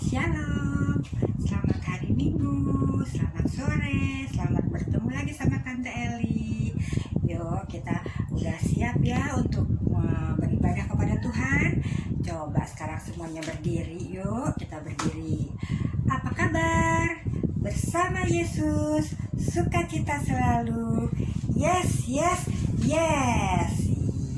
Shalom, selamat hari Minggu, selamat sore, selamat bertemu lagi sama Tante Eli. Yuk kita udah siap ya untuk beribadah kepada Tuhan. Coba sekarang semuanya berdiri, yuk kita berdiri. Apa kabar? Bersama Yesus, sukacita selalu. Yes, yes, yes.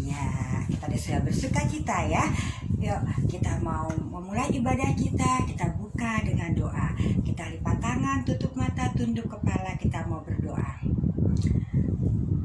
Iya, kita sudah bersukacita ya. Yuk kita mau memulai ibadah kita buka dengan doa. Kita lipat tangan, tutup mata, tunduk kepala, kita mau berdoa.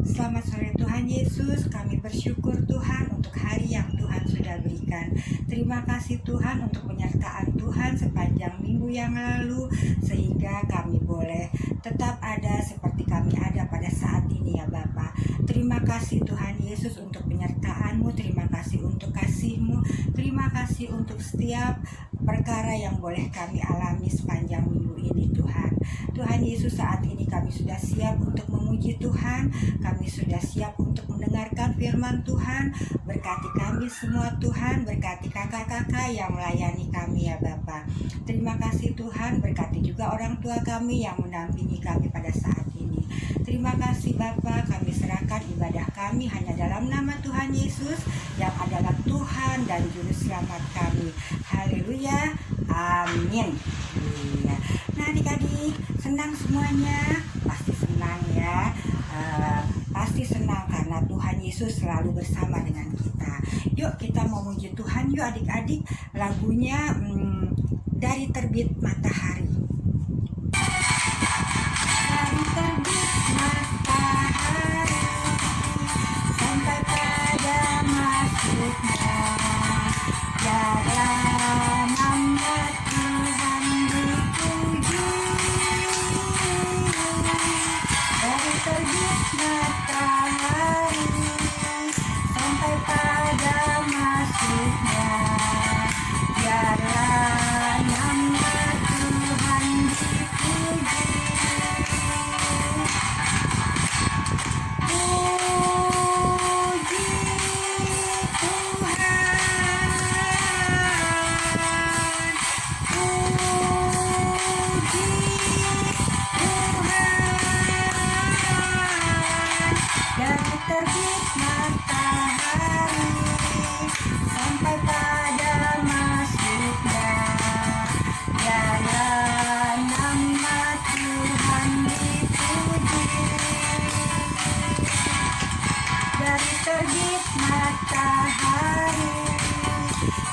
Selamat sore Tuhan Yesus, kami bersyukur Tuhan untuk hari yang Tuhan sudah berikan. Terima kasih Tuhan untuk penyertaan Tuhan sepanjang minggu yang lalu, sehingga kami boleh tetap ada seperti kami ada pada saat ini ya Bapa. Terima kasih Tuhan Yesus untuk penyertaan-Mu, terima kasih untuk kasih-Mu, terima kasih untuk setiap perkara yang boleh kami alami sepanjang minggu ini Tuhan. Tuhan Yesus, saat ini kami sudah siap untuk memuji Tuhan, kami sudah siap untuk mendengarkan firman Tuhan. Berkati kami semua Tuhan, berkati kakak-kakak yang melayani kami ya Bapa. Terima kasih Tuhan, berkati juga orang tua kami yang mendampingi kami pada saat ini. Terima kasih Bapa, kami serahkan ibadah kami hanya dalam nama Tuhan Yesus yang adalah Tuhan dan Juru Selamat kami. Haleluya, amin. Iya. Nah adik-adik, senang semuanya? Pasti senang ya. Pasti senang karena Tuhan Yesus selalu bersama dengan kita. Yuk kita mau memuji Tuhan, yuk adik-adik. Lagunya Dari Terbit Matahari. Dari terbit matahari sampai pada masuknya, biarlah nama Tuhan dipuji. Dari terbit matahari sampai pada masuknya, biarlah nama Tuhan dipuji. Puji Tuhan, puji Tuhan. Dari terbit matahari sampai pada masuknya, biarlah nama Tuhan dipuji. Dari terbit matahari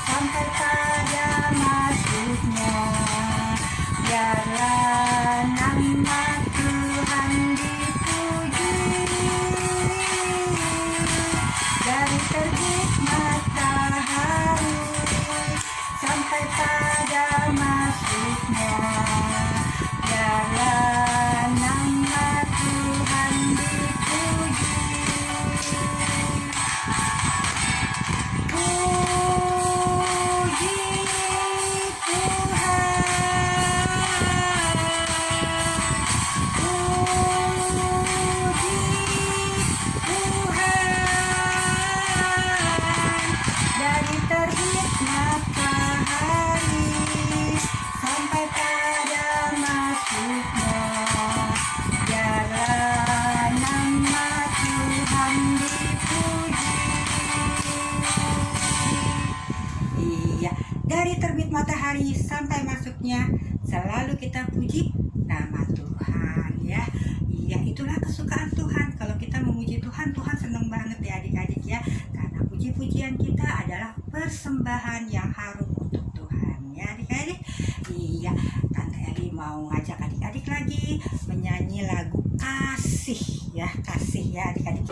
sampai pada masuknya, biarlah nama Tuhan dipuji. Dari terbit matahari sampai pada masuknya, biarlah nama Tuhan dipuji. Puji Tuhan, puji Tuhan. Dari terbit matahari sampai pada masuknya, biarlah nama Tuhan dipuji. Iya, dari terbit matahari sampai masuknya selalu kita puji nama Tuhan ya. Iya, itulah kesukaan Tuhan. Kalau kita memuji Tuhan, Tuhan senang banget ya adik-adik ya. Karena puji-pujian kita adalah persembahan yang harum untuk Tuhan ya adik-adik. Iya, Tante Eli mau ngajak adik-adik lagi menyanyi lagu kasih ya adik-adik.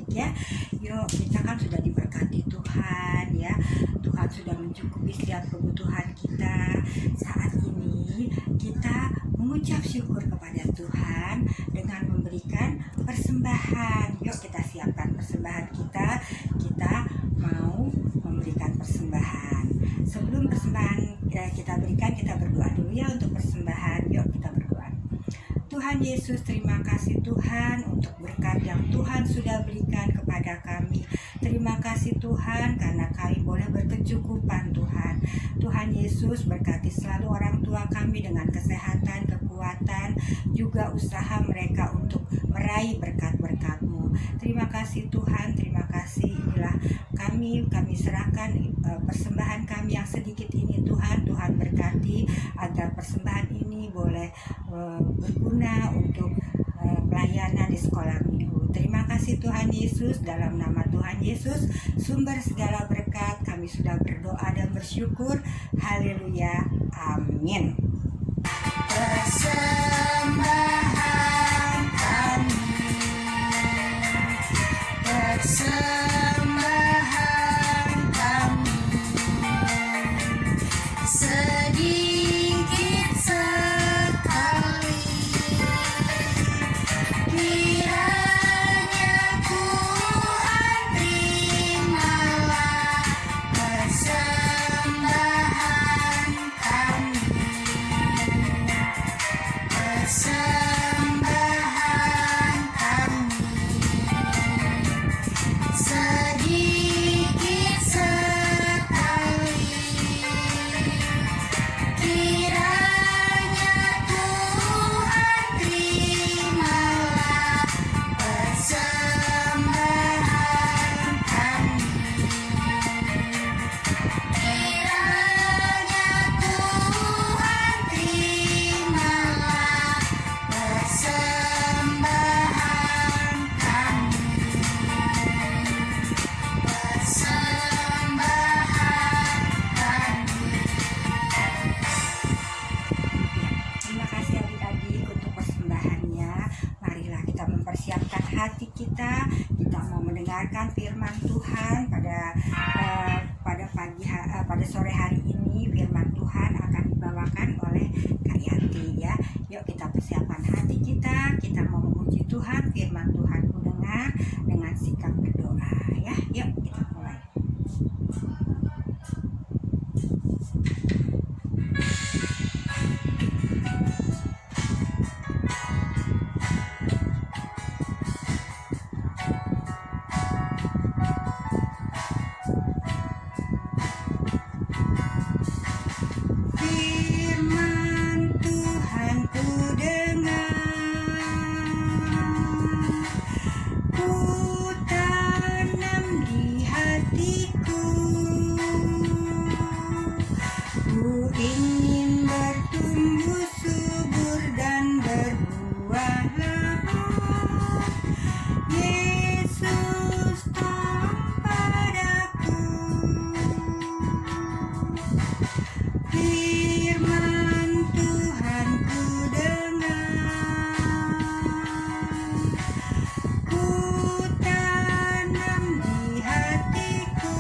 ya. Yuk, kita kan sudah diberkati Tuhan ya. Tuhan sudah mencukupi setiap kebutuhan kita. Saat ini kita mengucap syukur kepada Tuhan dengan memberikan persembahan. Yuk kita siapkan persembahan kita. Kita mau memberikan persembahan. Sebelum persembahan kita berikan, kita berdoa dulu ya untuk persembahan. Yuk kita berdoa. Tuhan Yesus, terima kasih Tuhan untuk berkat yang Tuhan sudah berikan kepada kami. Terima kasih Tuhan karena kami boleh berkecukupan Tuhan. Tuhan Yesus, berkati selalu orang tua kami dengan kesehatan, kekuatan, juga usaha mereka untuk meraih berkat-berkat-Mu. Terima kasih Tuhan, terima kasih. Inilah kami serahkan persembahan kami yang sedikit ini Tuhan. Tuhan berkati agar persembahan ini boleh berguna untuk pelayanan di sekolah minggu. Terima kasih Tuhan Yesus, dalam nama Tuhan Yesus, sumber segala berkat, kami sudah berdoa dan bersyukur. Haleluya, amin. Persembahan kami, persembahan kami, sedikit sekali, kiranya Tuhan terimalah persembahan kami, persembahan kami, sedikit sekali, kiranya Tuhan terimalah persembahan kami, kiranya Tuhan terimalah persembahan kami, persembahan kami. Terima kasih adik-adik untuk persembahannya. Marilah kita mempersiapkan hati kita. Kita mau mendengarkan firman Tuhan pada sore hari ini. Firman Tuhan akan dibawakan oleh Kak Yanti ya. Yuk kita persiapkan hati kita. Kita mau memuji Tuhan. Firman Tuhan ku dengar dengan sikap berdoa ya. Yuk kita mulai. Firman Tuhan ku dengar, ku tanam di hatiku, ku ingin bertumbuh subur dan berbuah lebat. Yesus tolong padaku. Firman Tuhan ku dengar, ku tanam di hatiku,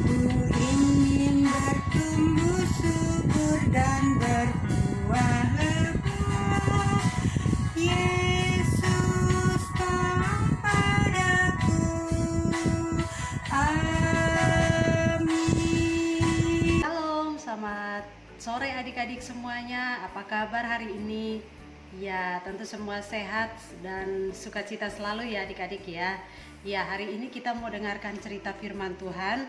ku ingin bertumbuh subur dan berbuah lebat. Yesus tolong padaku. Amin. Halo, selamat sore adik-adik semuanya. Apa kabar hari ini? Ya, tentu semua sehat dan sukacita selalu ya adik-adik ya. Ya, hari ini kita mau dengarkan cerita firman Tuhan.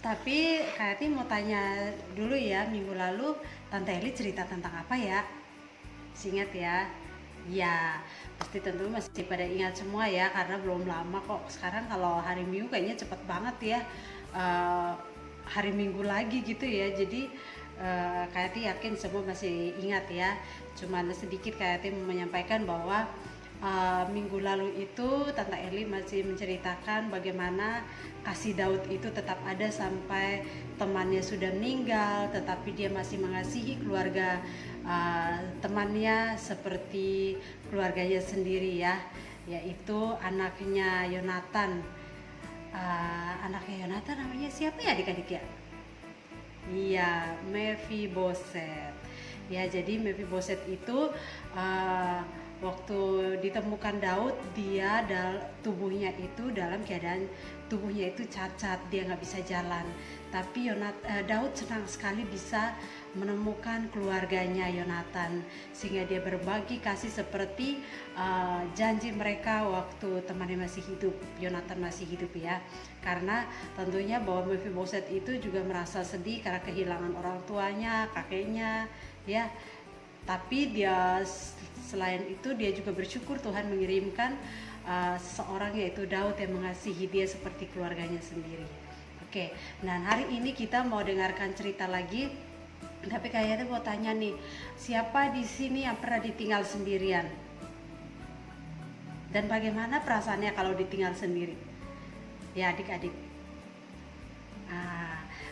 Tapi Kak Yati mau tanya dulu ya, minggu lalu Tante Eli cerita tentang apa ya? Ingat ya? Ya, pasti tentu masih pada ingat semua ya, karena belum lama kok. Sekarang kalau hari Minggu kayaknya cepet banget ya. Hari Minggu lagi gitu ya. Jadi Kak Yati yakin semua masih ingat ya. Cuman sedikit Kak Yati menyampaikan bahwa minggu lalu itu Tante Eli masih menceritakan bagaimana kasih Daud itu tetap ada sampai temannya sudah meninggal, tetapi dia masih mengasihi keluarga temannya seperti keluarganya sendiri ya, yaitu anaknya Yonatan. Anaknya Yonatan namanya siapa ya adik-adik ya? Iya, Mephiboset. Ya, jadi Mephiboset itu waktu ditemukan Daud, dia tubuhnya itu dalam keadaan tubuhnya itu cacat, dia nggak bisa jalan. Tapi Daud senang sekali bisa menemukan keluarganya Yonatan, sehingga dia berbagi kasih seperti janji mereka waktu temannya masih hidup, Yonatan masih hidup ya. Karena tentunya bahwa Mephiboset itu juga merasa sedih karena kehilangan orang tuanya, kakeknya ya. Tapi dia selain itu dia juga bersyukur Tuhan mengirimkan seseorang yaitu Daud yang mengasihi dia seperti keluarganya sendiri. Oke, nah hari ini kita mau dengarkan cerita lagi. Tapi kayaknya mau tanya nih, siapa di sini yang pernah ditinggal sendirian? Dan bagaimana perasaannya kalau ditinggal sendiri? Ya adik-adik.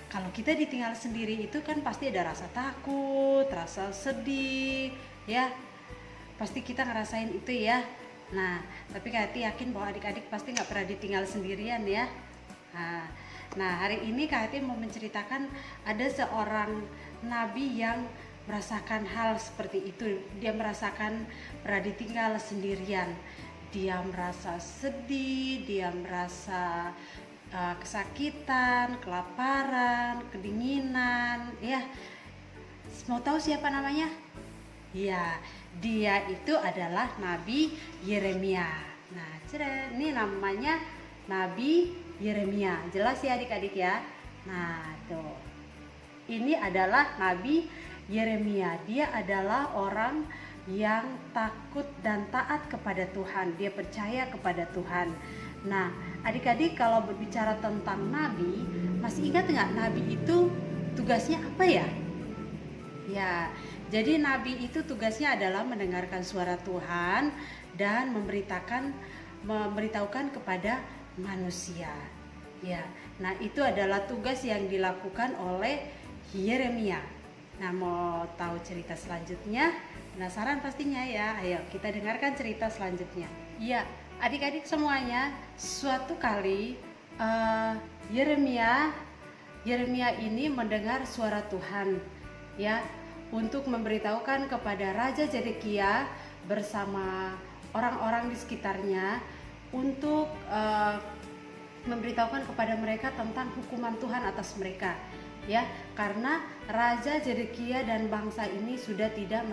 Kalau kita ditinggal sendiri itu kan pasti ada rasa takut, rasa sedih, ya. Pasti kita ngerasain itu ya. Nah, tapi Kak Hati yakin bahwa adik-adik pasti nggak pernah ditinggal sendirian ya. Nah, hari ini Kak Hati mau menceritakan ada seorang nabi yang merasakan hal seperti itu. Dia merasakan pernah ditinggal sendirian. Dia merasa sedih, dia merasa kesakitan, kelaparan, kedinginan, ya. Mau tahu siapa namanya? Ya, dia itu adalah Nabi Yeremia. Nah, ini namanya Nabi Yeremia. Jelas ya adik-adik ya. Nah, tuh. Ini adalah Nabi Yeremia. Dia adalah orang yang takut dan taat kepada Tuhan. Dia percaya kepada Tuhan. Nah, adik-adik kalau berbicara tentang nabi, masih ingat nggak nabi itu tugasnya apa ya? Ya, jadi nabi itu tugasnya adalah mendengarkan suara Tuhan dan memberitahukan kepada manusia. Ya, nah itu adalah tugas yang dilakukan oleh Yeremia. Nah, mau tahu cerita selanjutnya? Penasaran pastinya ya? Ayo kita dengarkan cerita selanjutnya. Iya. Adik-adik semuanya, suatu kali Yeremia ini mendengar suara Tuhan ya, untuk memberitahukan kepada Raja Zedekia bersama orang-orang di sekitarnya untuk memberitahukan kepada mereka tentang hukuman Tuhan atas mereka ya, karena Raja Zedekia dan bangsa ini sudah tidak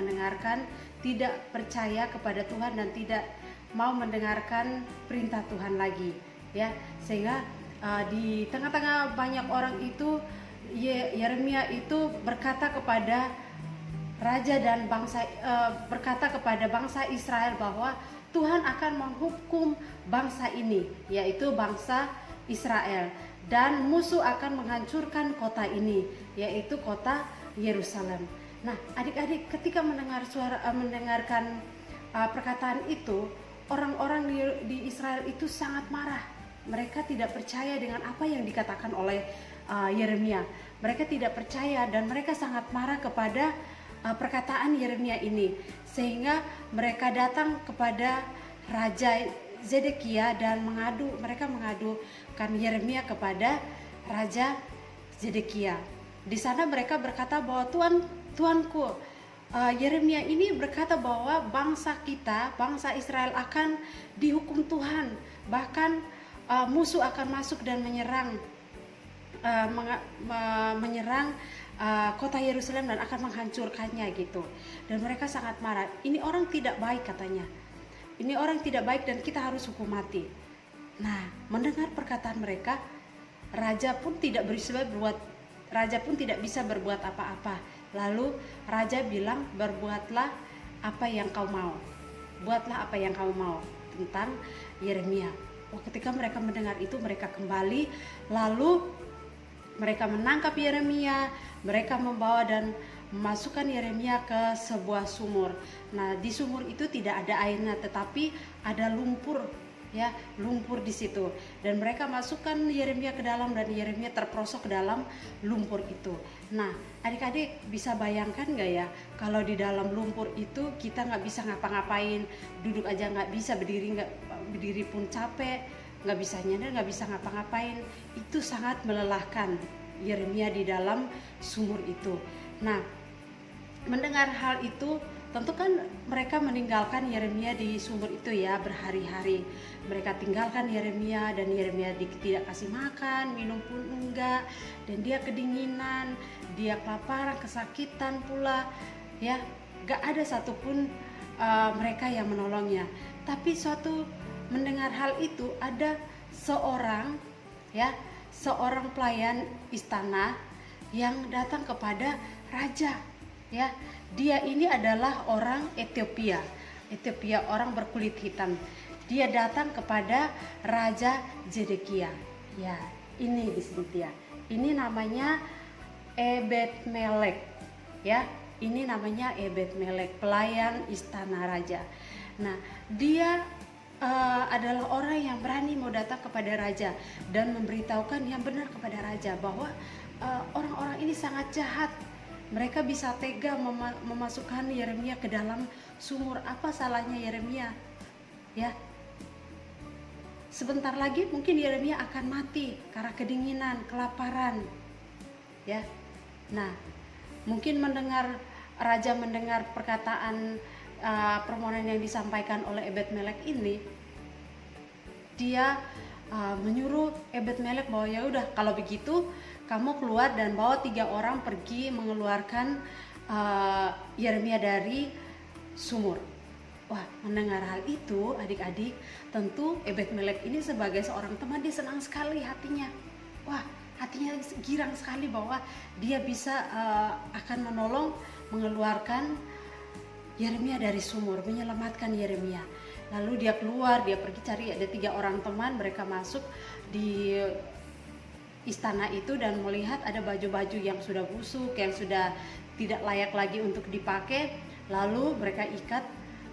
percaya kepada Tuhan dan tidak mau mendengarkan perintah Tuhan lagi ya, sehingga di tengah-tengah banyak orang itu Yeremia itu berkata kepada raja dan berkata kepada bangsa Israel bahwa Tuhan akan menghukum bangsa ini, yaitu bangsa Israel, dan musuh akan menghancurkan kota ini, yaitu kota Yerusalem. Nah, adik-adik ketika mendengarkan perkataan itu, orang-orang di Israel itu sangat marah. Mereka tidak percaya dengan apa yang dikatakan oleh Yeremia. Mereka tidak percaya dan mereka sangat marah kepada perkataan Yeremia ini. Sehingga mereka datang kepada Raja Zedekia dan mereka mengadukan Yeremia kepada Raja Zedekia. Di sana mereka berkata bahwa Tuanku, Yeremia ini berkata bahwa bangsa Israel akan dihukum Tuhan, bahkan musuh akan masuk dan menyerang kota Yerusalem dan akan menghancurkannya gitu. Dan mereka sangat marah. Ini orang tidak baik katanya. Ini orang tidak baik dan kita harus hukum mati. Nah, mendengar perkataan mereka, raja pun tidak bisa berbuat apa-apa. Lalu raja bilang, berbuatlah apa yang kau mau. Buatlah apa yang kau mau tentang Yeremia. Ketika mereka mendengar itu, mereka kembali, lalu mereka menangkap Yeremia, mereka membawa dan memasukkan Yeremia ke sebuah sumur. Nah, di sumur itu tidak ada airnya, tetapi ada lumpur, ya, lumpur di situ. Dan mereka masukkan Yeremia ke dalam, dan Yeremia terperosok ke dalam lumpur itu. Nah, adik-adik bisa bayangkan nggak ya, kalau di dalam lumpur itu kita nggak bisa ngapa-ngapain, duduk aja nggak bisa, berdiri pun capek, nggak bisa nyender, nggak bisa ngapa-ngapain. Itu sangat melelahkan Yeremia di dalam sumur itu. Nah, mendengar hal itu, tentu kan mereka meninggalkan Yeremia di sumur itu ya, berhari-hari. Mereka tinggalkan Yeremia, dan Yeremia tidak kasih makan, minum pun enggak, dan dia kedinginan, dia kelaparan, kesakitan pula, ya. Gak ada satupun mereka yang menolongnya. Tapi suatu mendengar hal itu, ada seorang, ya, seorang pelayan istana yang datang kepada raja, ya. Dia ini adalah orang Ethiopia, orang berkulit hitam. Dia datang kepada Raja Zedekia. Ya, ini di sini dia. Ini namanya Ebed-Melek, ya. Ini namanya Ebed-Melek, pelayan istana raja. Nah, dia adalah orang yang berani mau datang kepada raja dan memberitahukan yang benar kepada raja, bahwa orang-orang ini sangat jahat. Mereka bisa tega memasukkan Yeremia ke dalam sumur. Apa salahnya Yeremia? Ya, sebentar lagi mungkin Yeremia akan mati karena kedinginan, kelaparan. Ya, nah, mungkin raja mendengar perkataan permohonan yang disampaikan oleh Ebed-Melek ini, dia menyuruh Ebed-Melek bahwa ya udah, kalau begitu kamu keluar dan bawa 3 orang pergi mengeluarkan Yeremia dari sumur. Wah, mendengar hal itu adik-adik, tentu Ebed-Melek ini sebagai seorang teman, dia senang sekali hatinya. Wah, hatinya girang sekali bahwa dia bisa akan menolong mengeluarkan Yeremia dari sumur, menyelamatkan Yeremia. Lalu dia keluar, dia pergi cari, ada 3 orang teman, mereka masuk di istana itu dan melihat ada baju-baju yang sudah busuk, yang sudah tidak layak lagi untuk dipakai. Lalu mereka ikat,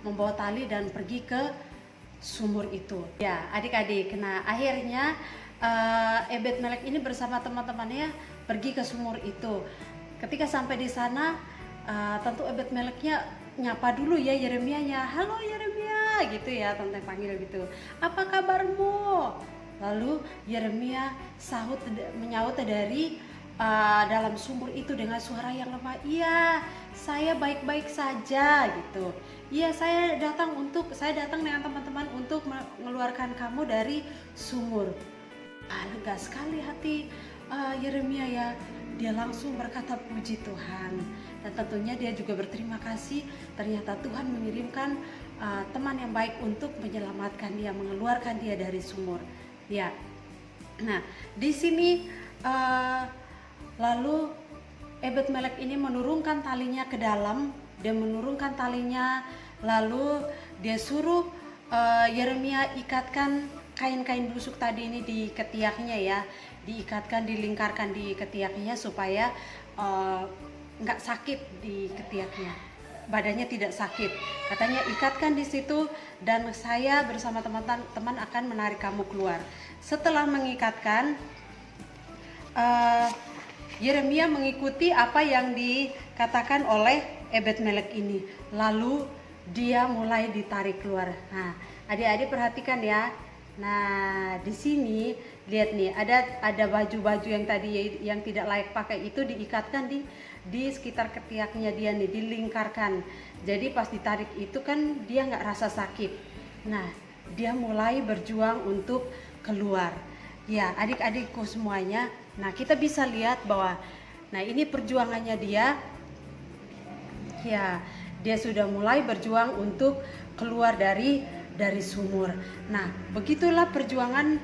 membawa tali dan pergi ke sumur itu. Ya, adik-adik, nah akhirnya Ebed-Melek ini bersama teman-temannya pergi ke sumur itu. Ketika sampai di sana, tentu Ebed-Meleknya nyapa dulu ya Yeremia-nya. Halo Yeremia, gitu ya, tante panggil gitu. Apa kabarmu? Lalu Yeremia menyaut dari dalam sumur itu dengan suara yang lemah. Iya, saya baik-baik saja, gitu. Iya, saya datang dengan teman-teman untuk mengeluarkan kamu dari sumur. Lega sekali hati Yeremia ya. Dia langsung berkata puji Tuhan, dan tentunya dia juga berterima kasih. Ternyata Tuhan mengirimkan teman yang baik untuk menyelamatkan dia, mengeluarkan dia dari sumur. Ya, nah di sini lalu Ebed-Melek ini menurunkan talinya ke dalam. Dia menurunkan talinya, lalu dia suruh Yeremia ikatkan kain-kain busuk tadi ini di ketiaknya ya, diikatkan, dilingkarkan di ketiaknya supaya nggak sakit di ketiaknya, badannya tidak sakit. Katanya ikatkan di situ dan saya bersama teman-teman akan menarik kamu keluar. Setelah mengikatkan, Yeremia mengikuti apa yang dikatakan oleh Ebed-Melek ini. Lalu dia mulai ditarik keluar. Nah, adik-adik perhatikan ya. Nah, di sini lihat nih, ada baju-baju yang tadi yang tidak layak pakai itu diikatkan di sekitar ketiaknya dia nih, dilingkarkan. Jadi pas ditarik itu kan dia nggak rasa sakit. Nah, dia mulai berjuang untuk keluar. Ya, adik-adikku semuanya. Nah, kita bisa lihat bahwa nah ini perjuangannya dia. Ya, dia sudah mulai berjuang untuk keluar dari sumur. Nah, begitulah perjuangan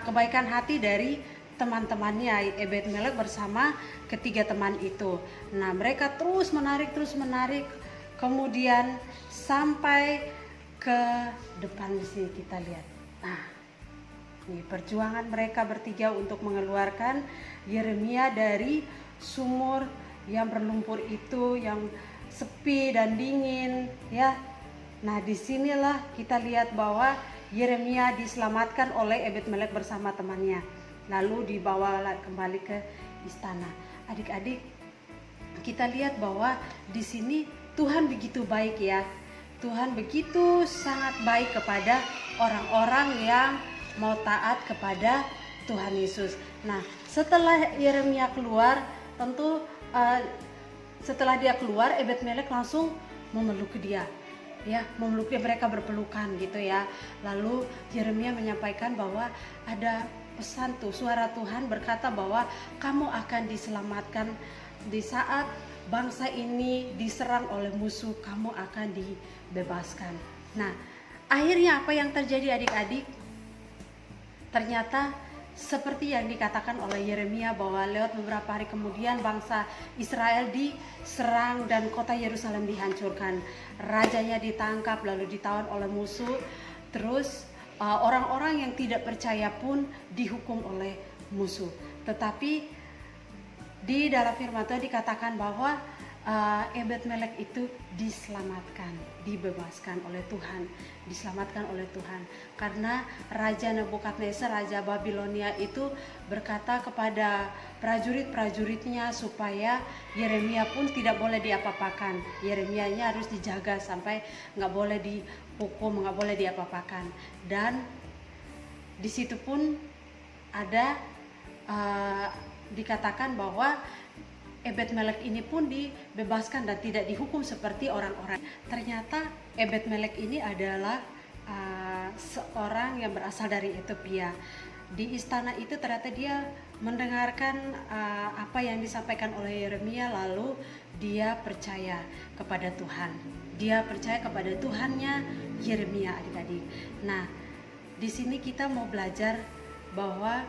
kebaikan hati dari teman-temannya Ebed-Melek bersama ketiga teman itu. Nah, mereka terus menarik, kemudian sampai ke depan di sini kita lihat. Nah, ini perjuangan mereka bertiga untuk mengeluarkan Yeremia dari sumur yang berlumpur itu, yang sepi dan dingin ya. Nah, disinilah kita lihat bahwa Yeremia diselamatkan oleh Ebed-Melek bersama temannya, lalu dibawa kembali ke istana. Adik-adik, kita lihat bahwa di sini Tuhan begitu baik ya. Tuhan begitu sangat baik kepada orang-orang yang mau taat kepada Tuhan Yesus. Nah, setelah Yeremia keluar, tentu setelah dia keluar, Ebed-Melek langsung memeluk dia. Ya, memeluk dia, mereka berpelukan gitu ya. Lalu Yeremia menyampaikan bahwa ada pesan tuh, suara Tuhan berkata bahwa kamu akan diselamatkan di saat bangsa ini diserang oleh musuh, kamu akan dibebaskan. Nah, akhirnya apa yang terjadi adik-adik? Ternyata seperti yang dikatakan oleh Yeremia bahwa lewat beberapa hari kemudian bangsa Israel diserang dan kota Yerusalem dihancurkan. Rajanya ditangkap lalu ditawan oleh musuh. Terus orang-orang yang tidak percaya pun dihukum oleh musuh. Tetapi di dalam firman Tuhan dikatakan bahwa Ebed-Melek itu diselamatkan, dibebaskan oleh Tuhan, diselamatkan oleh Tuhan. Karena Raja Nebukadnezar, Raja Babilonia itu berkata kepada prajurit-prajuritnya supaya Yeremia pun tidak boleh diapa-apakan. Yeremianya harus dijaga sampai nggak boleh dihukum, nggak boleh diapa-apakan. Dan di situ pun ada dikatakan bahwa Ebed-Melek ini pun dibebaskan dan tidak dihukum seperti orang-orang. Ternyata Ebed-Melek ini adalah seorang yang berasal dari Ethiopia. Di istana itu ternyata dia mendengarkan apa yang disampaikan oleh Yeremia, lalu dia percaya kepada Tuhan. Dia percaya kepada Tuhannya Yeremia, adik-adik. Nah, di sini kita mau belajar bahwa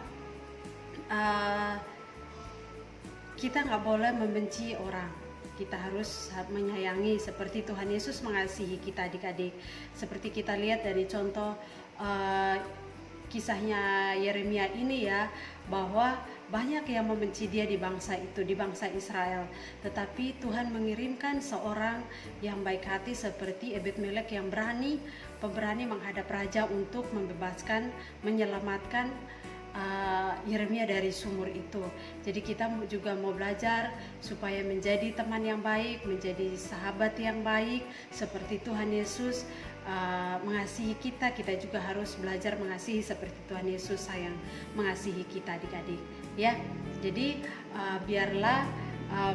kita nggak boleh membenci orang. Kita harus menyayangi seperti Tuhan Yesus mengasihi kita, adik-adik. Seperti kita lihat dari contoh kisahnya Yeremia ini ya, bahwa banyak yang membenci dia di bangsa itu, di bangsa Israel. Tetapi Tuhan mengirimkan seorang yang baik hati seperti Ebed-Melek yang pemberani menghadap raja untuk membebaskan, menyelamatkan Yeremia dari sumur itu. Jadi kita juga mau belajar supaya menjadi teman yang baik, menjadi sahabat yang baik seperti Tuhan Yesus mengasihi kita. Kita juga harus belajar mengasihi seperti Tuhan Yesus sayang mengasihi kita, adik-adik ya. Jadi biarlah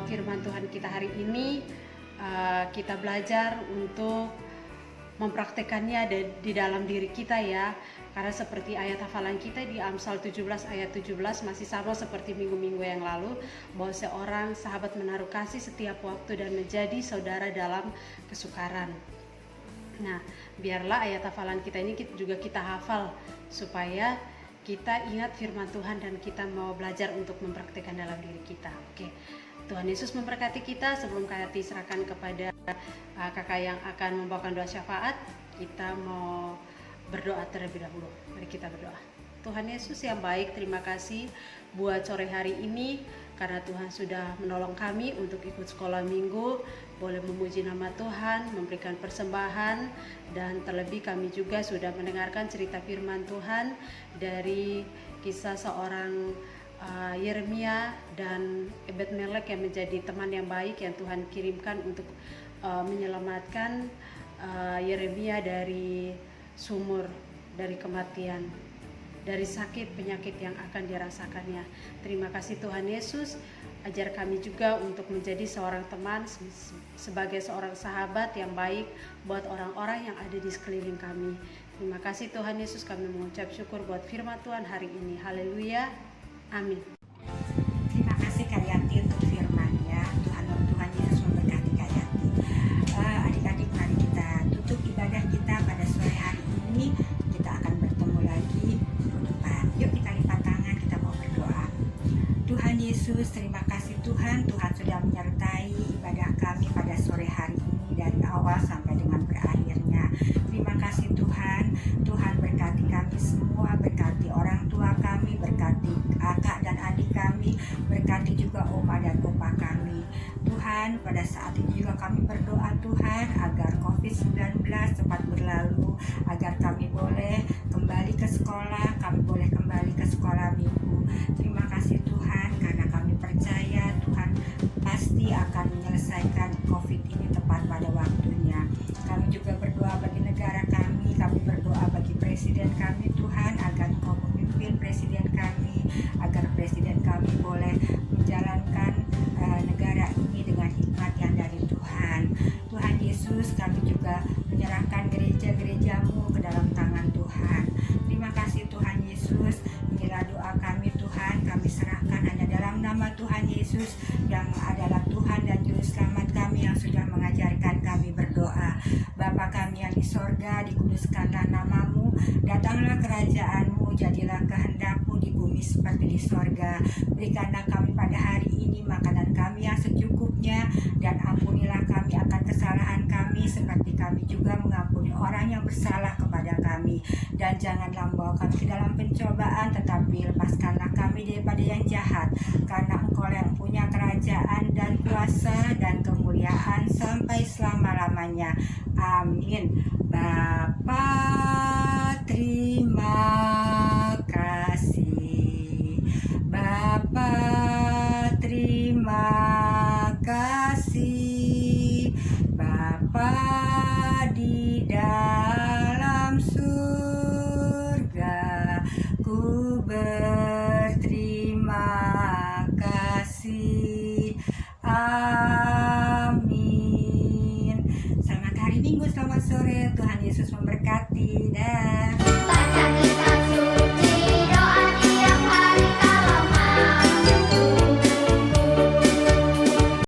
firman Tuhan kita hari ini kita belajar untuk mempraktekannya di dalam diri kita ya. Karena seperti ayat hafalan kita di Amsal 17 ayat 17 masih sama seperti minggu-minggu yang lalu, bahwa seorang sahabat menaruh kasih setiap waktu dan menjadi saudara dalam kesukaran. Nah, biarlah ayat hafalan kita ini juga kita hafal supaya kita ingat firman Tuhan dan kita mau belajar untuk mempraktikkan dalam diri kita. Oke. Tuhan Yesus memberkati kita. Sebelum kakak diserahkan kepada kakak yang akan membawakan doa syafaat, kita mau berdoa terlebih dahulu. Mari kita berdoa. Tuhan Yesus yang baik, terima kasih buat sore hari ini karena Tuhan sudah menolong kami untuk ikut sekolah minggu, boleh memuji nama Tuhan, memberikan persembahan, dan terlebih kami juga sudah mendengarkan cerita firman Tuhan dari kisah seorang Yeremia dan Ebed-Melek yang menjadi teman yang baik yang Tuhan kirimkan untuk menyelamatkan Yeremia dari sumur, dari kematian, dari sakit penyakit yang akan dirasakannya. Terima kasih Tuhan Yesus, ajar kami juga untuk menjadi seorang teman, sebagai seorang sahabat yang baik buat orang-orang yang ada di sekeliling kami. Terima kasih Tuhan Yesus, kami mengucap syukur buat firman Tuhan hari ini. Haleluya, amin. Terima kasih Kak Yanti untuk firman-Nya. Tuhan Yesus memberkati Kak Yanti. Adik-adik, mari kita tutup ibadah kita pada sore hari ini. Kita akan bertemu lagi minggu depan. Yuk kita lipat tangan, kita mau berdoa. Tuhan Yesus, terima kasih Tuhan sudah menyertai ibadah kami pada sore hari ini dari awal sampai dengan berakhirnya. Terima kasih Tuhan berkati kami semua, berkati orang tua kami, berkati kakak dan adik Saat ini juga kami berdoa Tuhan agar COVID-19 cepat berlalu, agar kami boleh kembali ke sekolah, kami boleh kembali ke sekolah minggu. Terima kasih Tuhan, karena kami percaya Tuhan pasti akan menyelesaikan COVID ini tepat pada waktunya. Kami juga berdoa bagi negara kami berdoa bagi presiden kami Tuhan, agar Engkau memimpin presiden kami, agar presiden kami boleh menjalankan negara ini dengan hikmat yang dari Tuhan. Tuhan Yesus, kami juga menyerahkan gereja-gerejamu ke dalam tangan Tuhan. Terima kasih Tuhan Yesus, inilah doa kami Tuhan, kami serahkan hanya dalam nama Tuhan Yesus yang adalah Tuhan dan Juru Selamat kami, yang sudah mengajarkan kami berdoa. Bapa kami yang di sorga, dikuduskanlah namamu, datanglah kerajaanmu, jadilah kehendakmu di bumi seperti di sorga. Berikanlah kami pada hari ini makanan kami yang secukupnya, dan ampunilah kami akan kesalahan kami seperti kami juga mengampuni orang yang bersalah kepada kami. Dan janganlah membawa kami ke dalam pencobaan, tetapi lepaskanlah kami daripada yang jahat, karena Engkau yang punya kerajaan dan kuasa dan kemuliaan sampai selama-lamanya. Amin. Bapa, terima kasih. Bapa, terima kasih. Bapa di dalam surga, ku berterima kasih. Amin. Selamat hari Minggu, selamat sore. Tuhan Yesus memberkati. Dah.